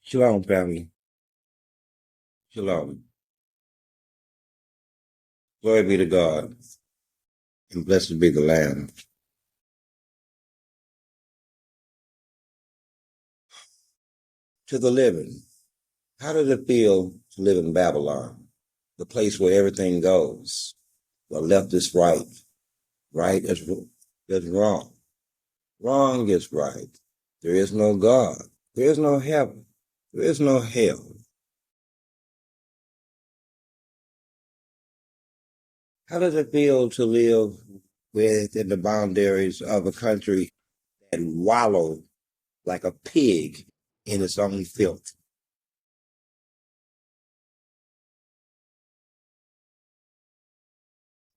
Shalom, family. Shalom. Glory be to God, and blessed be the Lamb. To the living, how did it feel to live in Babylon, the place where everything goes? Well, left is right, right is wrong, wrong is right. There is no God. There is no heaven. There is no hell. How does it feel to live within the boundaries of a country that wallows like a pig in its own filth?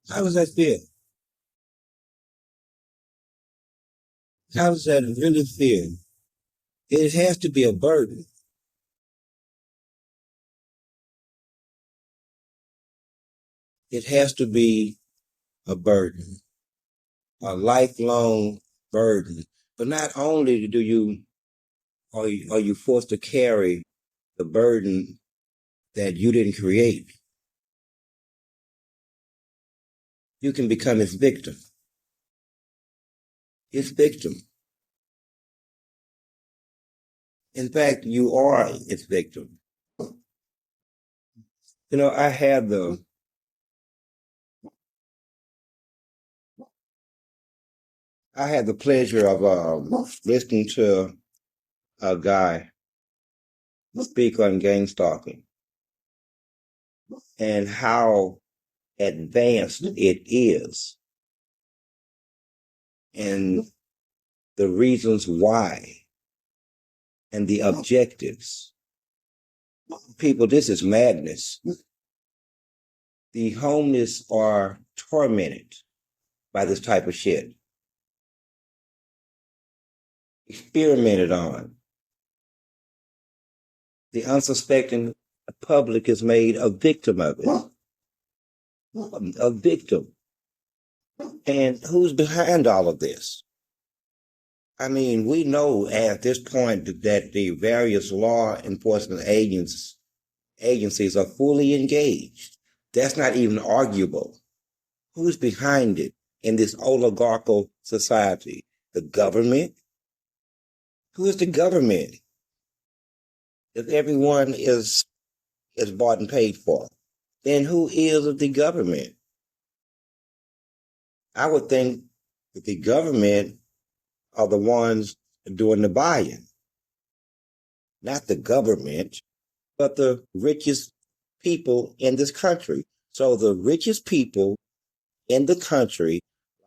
How does that feel? How does that really feel? It has to be a burden. It has to be a burden, a lifelong burden. But not only are you forced to carry the burden that you didn't create, you can become its victim. Its victim. In fact, you are its victim. You know, I had the pleasure of listening to a guy speak on gang stalking and how advanced it is and the reasons why and the objectives. People, this is madness. The homeless are tormented by this type of shit, experimented on. The unsuspecting public is made a victim of it. A victim. And who's behind all of this? I mean, we know at this point that the various law enforcement agencies are fully engaged. That's not even arguable. Who's behind it in this oligarchical society? The government? Who is the government? If everyone is bought and paid for, then who is the government? I would think that the government are the ones doing the buying. Not the government, but the richest people in this country. So the richest people in the country,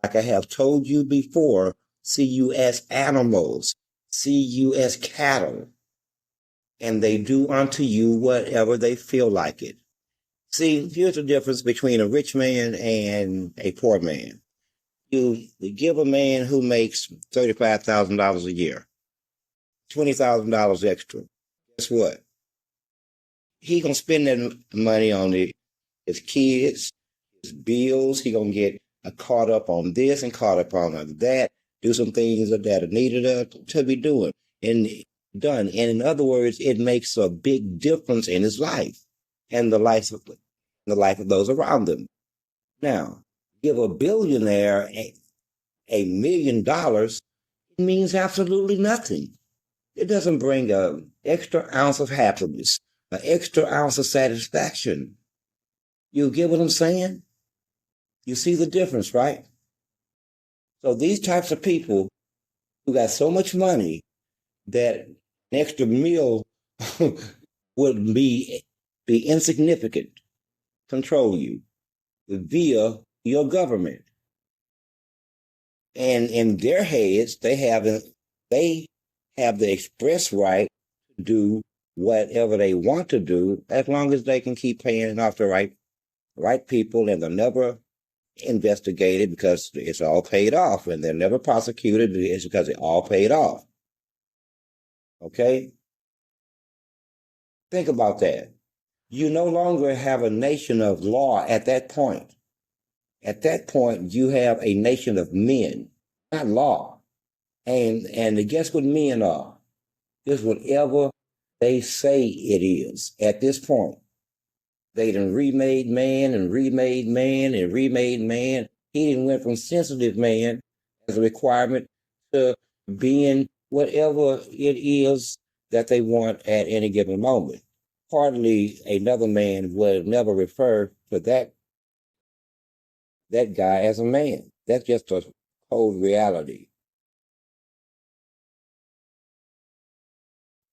like I have told you before, see you as animals, see you as cattle, and they do unto you whatever they feel like it. See, here's the difference between a rich man and a poor man. You give a man who makes $35,000 a year, $20,000 extra. Guess what? He gonna spend that money on his kids, his bills. He gonna get caught up on this and caught up on that. Do some things that are needed to be doing and done. And in other words, it makes a big difference in his life and the life of those around him. Now, give a billionaire $1 million, it means absolutely nothing. It doesn't bring an extra ounce of happiness, an extra ounce of satisfaction. You get what I'm saying? You see the difference, right? So these types of people who got so much money that an extra meal would be insignificant, control you via your government. And in their heads, they have the express right to do whatever they want to do as long as they can keep paying off the right people, and they're never investigated because it's all paid off, and they're never prosecuted. It's because it all paid off. Okay? Think about that. You no longer have a nation of law at that point. At that point, you have a nation of men, not law. And guess what men are? Just whatever they say it is at this point. They done remade man and remade man and remade man. He done went from sensitive man as a requirement to being whatever it is that they want at any given moment. Hardly another man would never refer to that guy as a man. That's just a cold reality.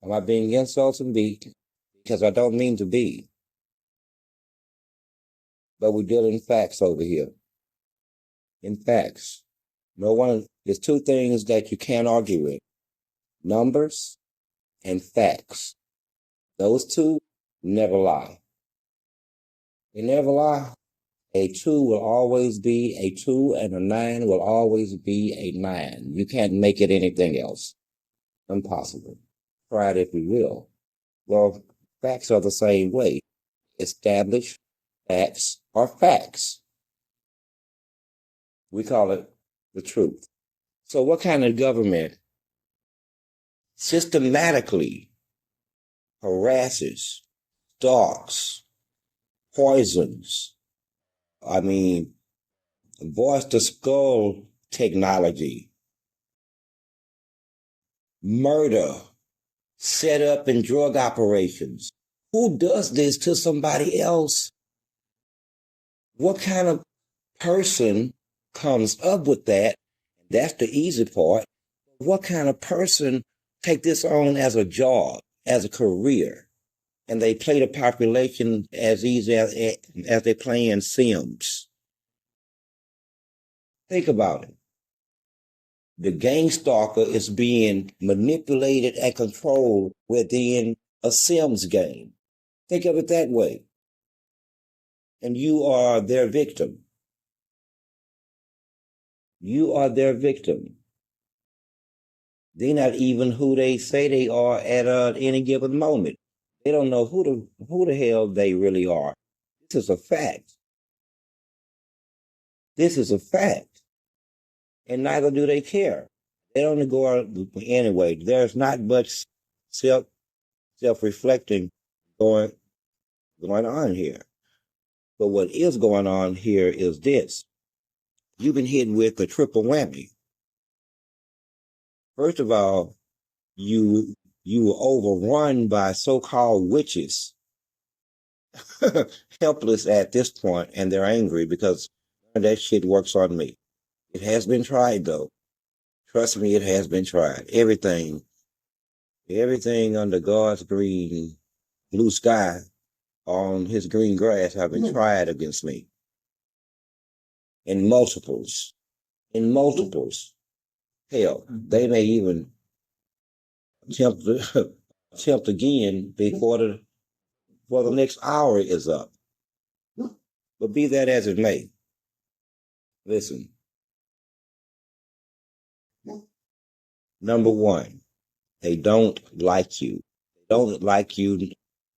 Am I being insulting? Because I don't mean to be. But we're dealing in facts over here. In facts. There's two things that you can't argue with. Numbers and facts. Those two never lie. They never lie. A 2 will always be a 2 and a 9 will always be a 9. You can't make it anything else. Impossible. Try it if you will. Well, facts are the same way. Established facts are facts. We call it the truth. So what kind of government systematically harasses, stalks, poisons, voice to skull technology, murder, set up in drug operations? Who does this to somebody else? What kind of person comes up with that? That's the easy part. What kind of person take this on as a job, as a career, and they play the population as easy as they play in Sims? Think about it. The gang stalker is being manipulated and controlled within a Sims game. Think of it that way. And you are their victim. You are their victim. They're not even who they say they are at any given moment. They don't know who the hell they really are. This is a fact. This is a fact. And neither do they care. They don't go out anyway. There's not much self-reflecting going on here. But what is going on here is this. You've been hit with a triple whammy. First of all, you were overrun by so-called witches, helpless at this point, and they're angry because that shit works on me. It has been tried, though. Trust me, it has been tried. Everything under God's blue sky on his green grass have been tried against me. In multiples. Hell, they may even attempt again before the next hour is up. But be that as it may, listen. Number one, they don't like you. They don't like you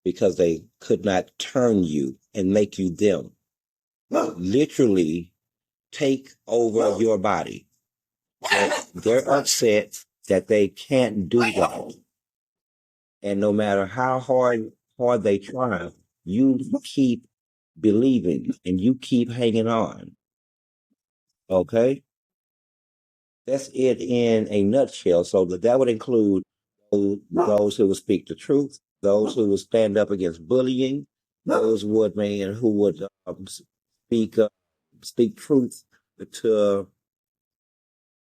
because they could not turn you and make you them. Literally take over your body. They're upset that they can't do that. And no matter how hard they try, you keep believing and you keep hanging on. Okay? That's it in a nutshell. So that would include those who would speak the truth, those who would stand up against bullying, those who would speak truth to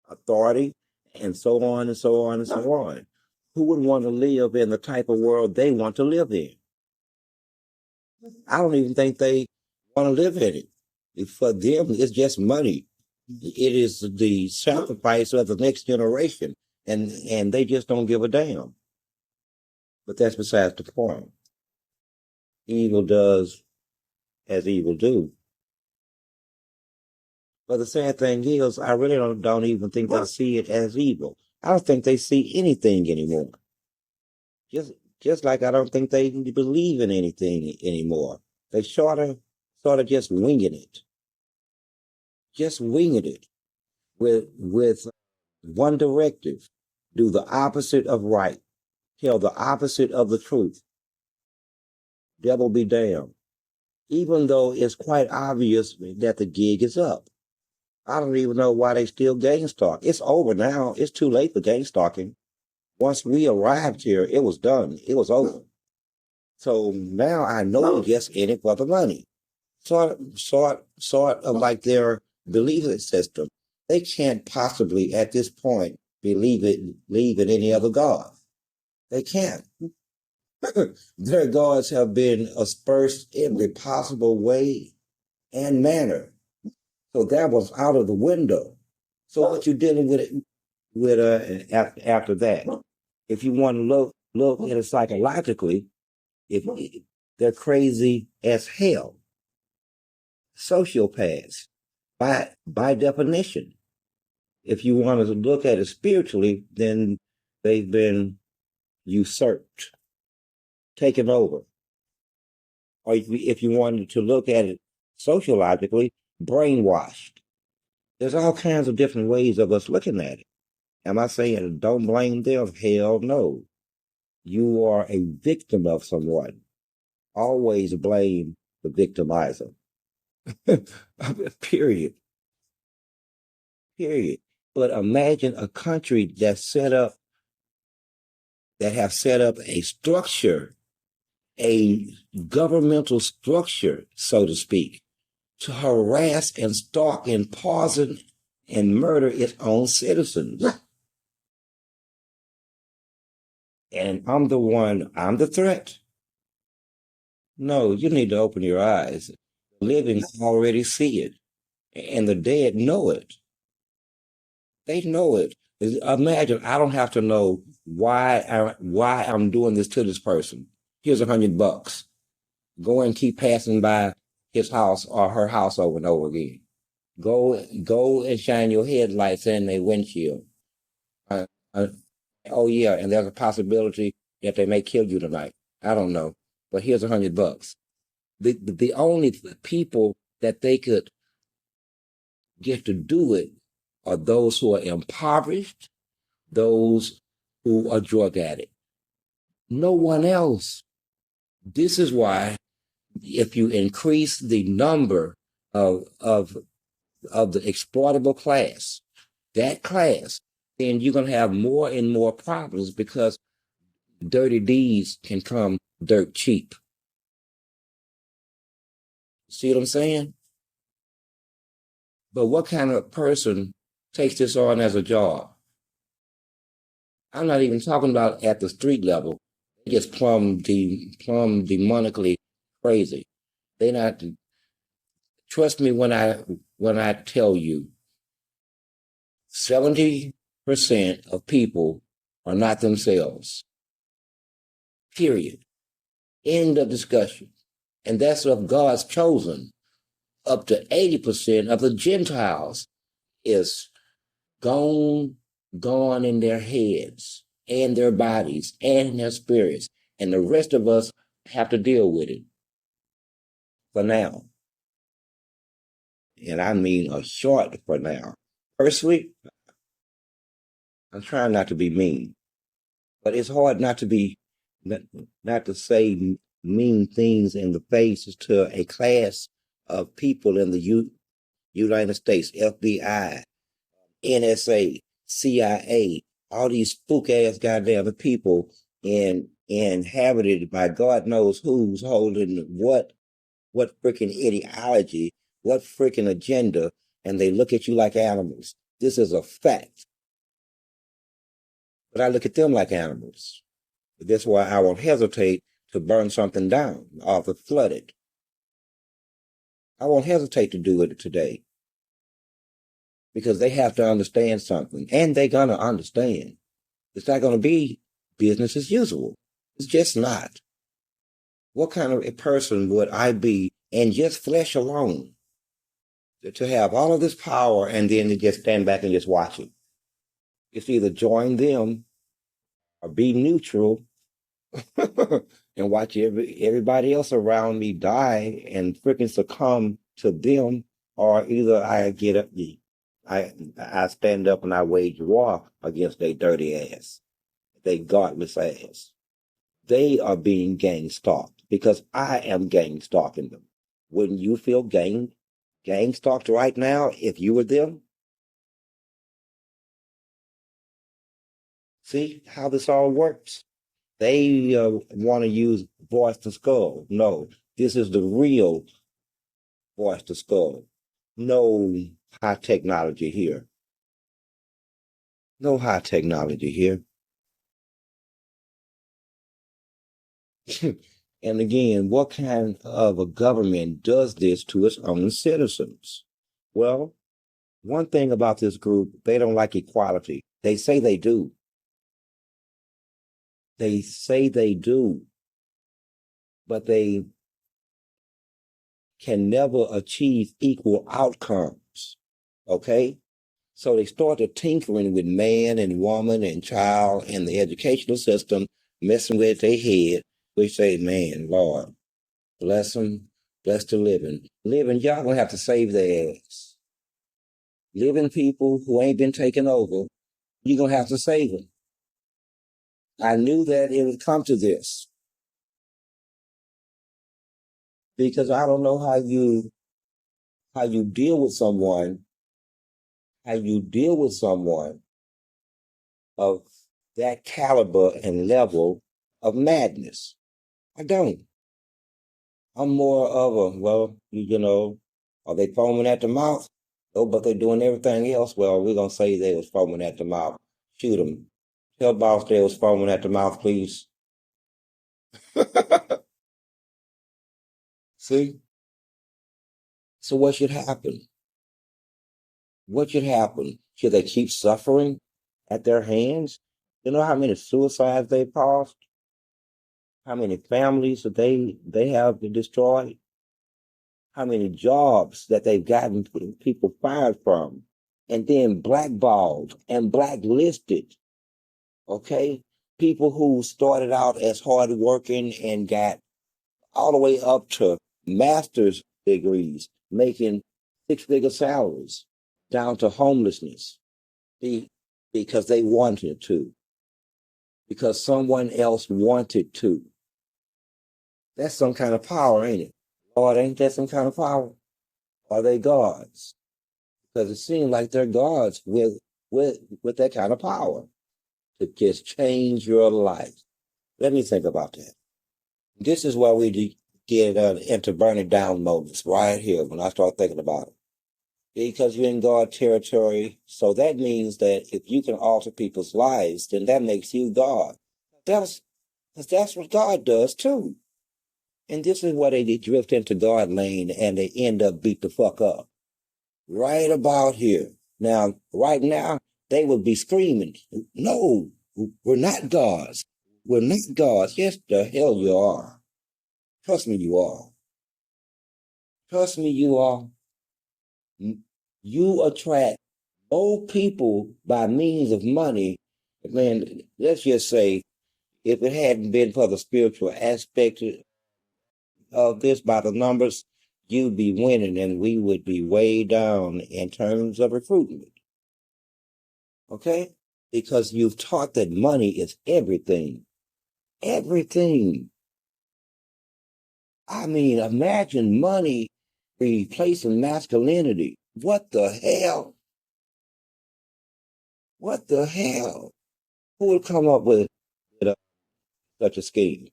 authority, and so on and so on and so on. Who would want to live in the type of world they want to live in? I don't even think they want to live in it. For them, it's just money. It is the sacrifice of the next generation, and they just don't give a damn. But that's besides the point. Evil does as evil do. But the sad thing is, I really don't even think they see it as evil. I don't think they see anything anymore. Just like I don't think they believe in anything anymore. They sort of just winging it. Just winging it with one directive: do the opposite of right. tell the opposite of the truth. Devil be damned. Even though it's quite obvious that the gig is up. I don't even know why they still gang stalk. It's over now. It's too late for gang stalking. Once we arrived here, it was done. It was over. So now I know you're just in it for the money. Sort of like their belief system. They can't possibly, at this point, believe in any other God. They can't. Their gods have been aspersed in every possible way and manner. So that was out of the window. So what you dealing with after that? If you want to look at it psychologically, if they're crazy as hell, sociopaths by definition. If you want to look at it spiritually, then they've been usurped, taken over. Or if you wanted to look at it sociologically, brainwashed. There's all kinds of different ways of us looking at it. Am I saying don't blame them? Hell no. You are a victim of someone. Always blame the victimizer. Period. Period. But imagine a country that have set up a structure, a governmental structure, so to speak, to harass and stalk and poison and murder its own citizens. And I'm the threat. No, you need to open your eyes. The living already see it, and the dead know it. They know it. Imagine I don't have to know why I'm doing this to this person. Here's $100. Go and keep passing by his house or her house over and over again. Go and shine your headlights in their windshield. Uh, uh, oh yeah, and there's a possibility that they may kill you tonight. I don't know, but here's $100. The only people that they could get to do it are those who are impoverished, those who are drug addicts. No one else. This is why if you increase the number of the exploitable class, that class, then you're going to have more and more problems because dirty deeds can come dirt cheap. See what I'm saying? But what kind of person takes this on as a job? I'm not even talking about at the street level. They just plumb demonically crazy. They not trust me when I tell you 70% of people are not themselves. Period. End of discussion. And that's of God's chosen. Up to 80% of the Gentiles is gone in their heads and their bodies and in their spirits. And the rest of us have to deal with it for now. And I mean a short for now. Personally, I'm trying not to be mean, but it's hard not to say mean things in the face to a class of people in the United States, FBI, NSA, CIA, all these spook ass goddamn people inhabited by God knows who's holding what freaking ideology, what freaking agenda, and they look at you like animals. This is a fact. But I look at them like animals. That's why I won't hesitate to burn something down or to flood it. I won't hesitate to do it today. Because they have to understand something. And they're going to understand. It's not going to be business as usual. It's just not. What kind of a person would I be, and just flesh alone, to have all of this power and then to just stand back and just watch it? It's either join them or be neutral and watch everybody else around me die and freaking succumb to them, or either I get up, I stand up and I wage war against their dirty ass, they godless ass. They are being gang stalked because I am gang stalking them. Wouldn't you feel gang stalked right now if you were them? See how this all works? They want to use voice to skull. No, this is the real voice to skull. No high technology here. No high technology here. And again, what kind of a government does this to its own citizens? Well, one thing about this group, they don't like equality. They say they do. They say they do, but they can never achieve equal outcomes. Okay? So they started tinkering with man and woman and child and the educational system, messing with their head. We say, man, Lord, bless them, bless the living. Living, y'all gonna have to save their ass. Living people who ain't been taken over, you're gonna have to save them. I knew that it would come to this because I don't know how you deal with someone, how you deal with someone of that caliber and level of madness. I don't. I'm more of a, well, are they foaming at the mouth? Oh, but they're doing everything else. Well, we're going to say they was foaming at the mouth. Shoot them. Tell boss they was foaming at the mouth, please. See? So what should happen? What should happen? Should they keep suffering at their hands? You know how many suicides they caused? How many families that they have destroyed? How many jobs that they've gotten people fired from, and then blackballed and blacklisted. Okay, people who started out as hardworking and got all the way up to master's degrees, making six-figure salaries, down to homelessness, be, because they wanted to, because someone else wanted to. That's some kind of power, ain't it? Lord, ain't that some kind of power? Are they gods? Because it seems like they're gods with that kind of power to just change your life. Let me think about that. This is where we get into burning down moments right here when I start thinking about it. Because you're in God territory, so that means that if you can alter people's lives, then that makes you God. That's that's what God does too. And this is where they drift into God lane and they end up beat the fuck up. Right about here. Now, right now, they would be screaming, no, we're not gods. We're not gods. Yes, the hell you are. Trust me, you are. Trust me, you are. You attract more people by means of money. Man, let's just say, if it hadn't been for the spiritual aspect of this by the numbers, you'd be winning and we would be way down in terms of recruitment. Okay? Because you've taught that money is everything. Everything. I mean, imagine money replacing masculinity. What the hell? What the hell? Who would come up with such a scheme?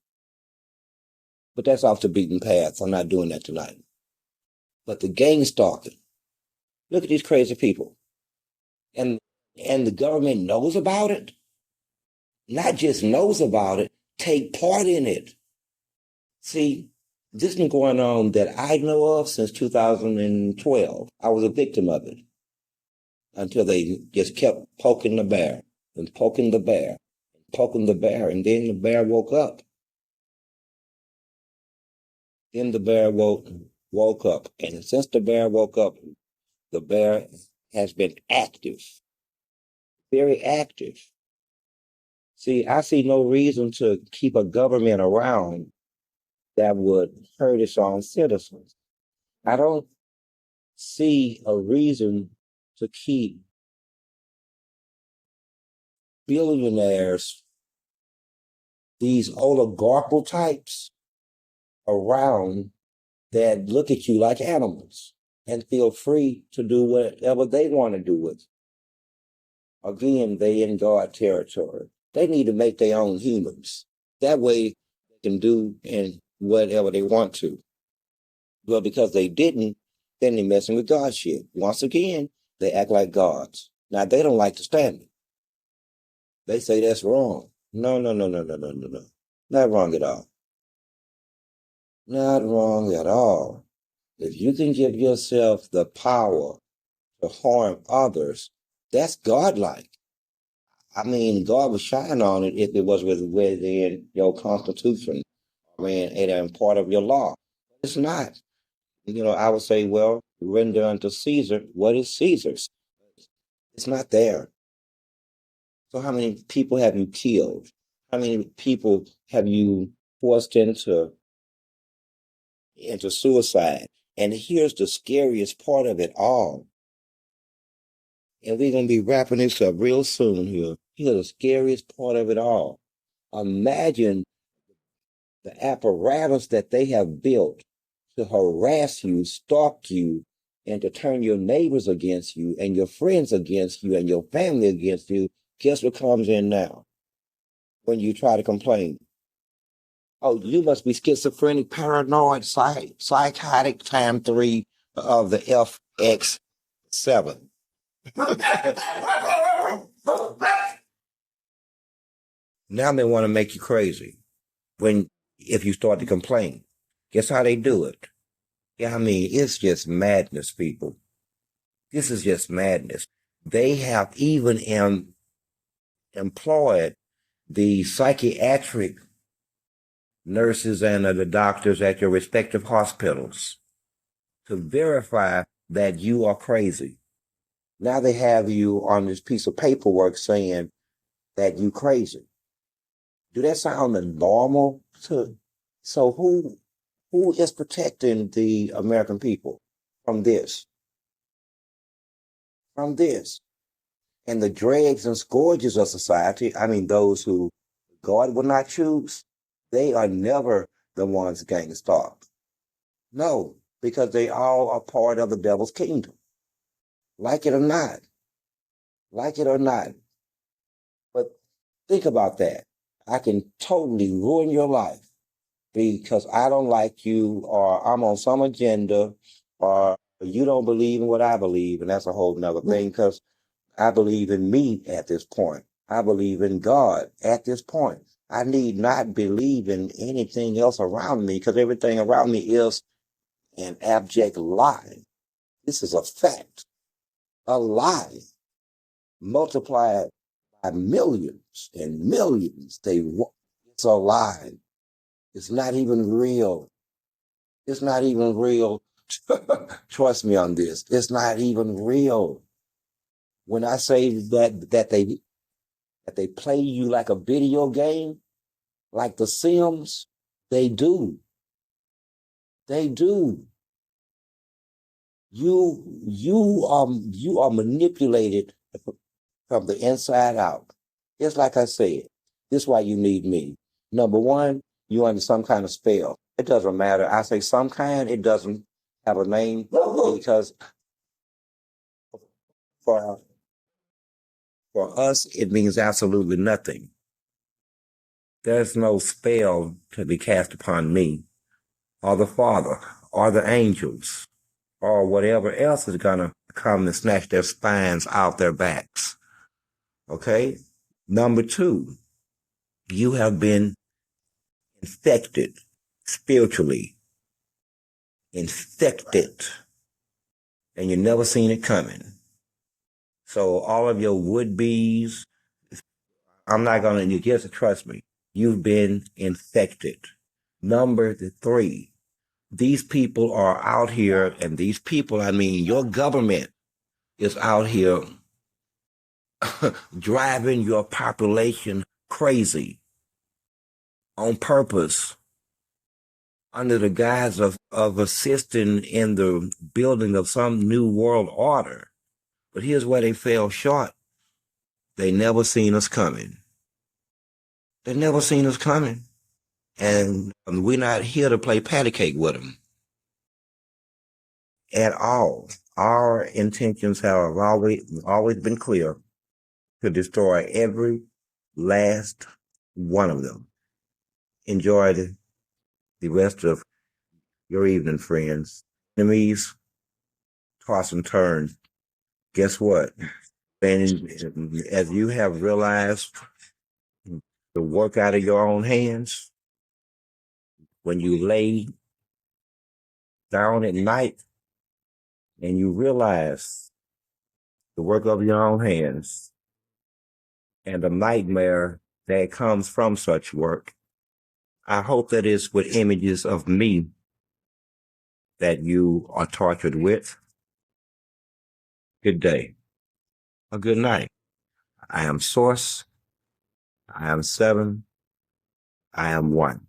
But that's off the beaten path. I'm not doing that tonight. But the gang stalking. Look at these crazy people. And and the government knows about it. Not just knows about it, take part in it. See, this has been going on that I know of since 2012. I was a victim of it until they just kept poking the bear and poking the bear, poking the bear, and then the bear woke up. Then the bear woke up, and since the bear woke up, the bear has been active, very active. See, I see no reason to keep a government around that would hurt its own citizens. I don't see a reason to keep billionaires these oligarchical types around that look at you like animals and feel free to do whatever they want to do with. Again, they in God territory. They need to make their own humans. That way they can do and whatever they want to. Well, because they didn't, then they're messing with God shit. Once again, they act like gods. Now they don't like to stand it. They say that's wrong. No, no, no, no, no, no, no, no. Not wrong at all. Not wrong at all. If you can give yourself the power to harm others, that's godlike. I mean, God would shine on it if it was within your constitution, and part of your law. It's not. I would say, well, render unto Caesar what is Caesar's. It's not there. So how many people have you killed? How many people have you forced into suicide? And here's the scariest part of it all. And we're going to be wrapping this up real soon here. Here's the scariest part of it all. Imagine the apparatus that they have built to harass you, stalk you, and to turn your neighbors against you, and your friends against you, and your family against you. Guess what comes in now when you try to complain? Oh, you must be schizophrenic, paranoid, psychotic, time 3 of the FX7. Now they want to make you crazy if you start to complain. Guess how they do it? Yeah, I mean, it's just madness, people. This is just madness. They have even employed the psychiatric nurses and the doctors at your respective hospitals to verify that you are crazy. Now they have you on this piece of paperwork saying that you crazy. Do that sound normal to? So who is protecting the American people from this? From this. And the dregs and scourges of society, I mean, those who God will not choose, they are never the ones getting stopped. No, because they all are part of the devil's kingdom. Like it or not. Like it or not. But think about that. I can totally ruin your life because I don't like you, or I'm on some agenda, or you don't believe in what I believe. And that's a whole nother thing, because I believe in me at this point. I believe in God at this point. I need not believe in anything else around me, because everything around me is an abject lie. This is a fact. A lie multiplied by millions and millions. It's a lie. It's not even real. It's not even real. Trust me on this. It's not even real. When I say that they play you like a video game, like The Sims, they do. They do. You are manipulated from the inside out. It's like I said, this is why you need me. Number one, you're under some kind of spell. It doesn't matter. I say some kind, it doesn't have a name, because for us, it means absolutely nothing. There's no spell to be cast upon me, or the Father, or the angels, or whatever else is going to come and snatch their spines out their backs. Okay? Number two, you have been infected spiritually. Infected. And you never seen it coming. So all of your would-be's, I'm not going to, you just trust me. You've been infected. Number three, these people are out here, and these people, I mean, your government is out here driving your population crazy on purpose, under the guise of assisting in the building of some new world order. But here's where they fell short. They never seen us coming. They never seen us coming. And we're not here to play patty cake with them at all. Our intentions have always been clear to destroy every last one of them. Enjoy the rest of your evening, friends. Enemies toss and turn. Guess what? And as you have realized the work out of your own hands, when you lay down at night and you realize the work of your own hands and the nightmare that comes from such work, I hope that it's with images of me that you are tortured with. Good day or good night. I am Source. I am Seven. I am One.